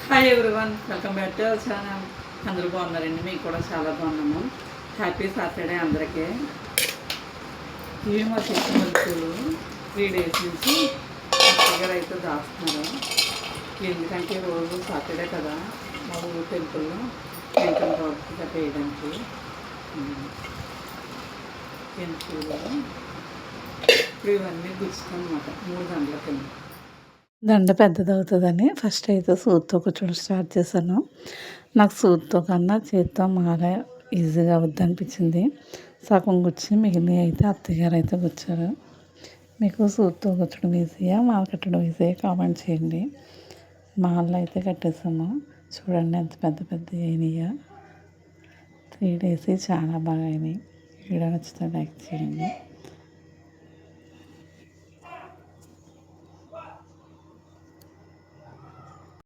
Hi everyone, welcome back to our channel. అందరూ బాగున్నారండి, మేము కూడా చాలా బాగున్నాము. హ్యాపీ సాటర్డే అందరికీ. ఇవి మా చెట్టు మలుపులు 3 days నుంచి దగ్గర అయితే దాస్తున్నారు. ఎందుకంటే రోజు సాటర్డే కదా, మా ఊరు టెంపుల్లో వెంకన్న గౌడ్గా వేయడానికి ఎందుకు ఇప్పుడు ఇవన్నీ గుచ్చుతామన్నమాట 3 గంటల కింద. దండ పెద్దది అవుతుందని ఫస్ట్ అయితే సూదితో కూర్చోడం స్టార్ట్ చేశాను. నాకు సూదితో కన్నా చేతితో మాల ఈజీగా అవుద్ది అనిపించింది. సగం గుచ్చి మిగిలిన అయితే అత్తగారు అయితే కూర్చారు. మీకు సూదితో కూర్చోడం ఈజీయా మాల కట్టడం ఈజీయా కామెంట్ చేయండి. మాలలు అయితే కట్టేసాము. చూడండి ఎంత పెద్ద పెద్ద అయినాయో. 3 days చాలా బాగా అయినాయి. వీడియో నచ్చితే లైక్ చేయండి.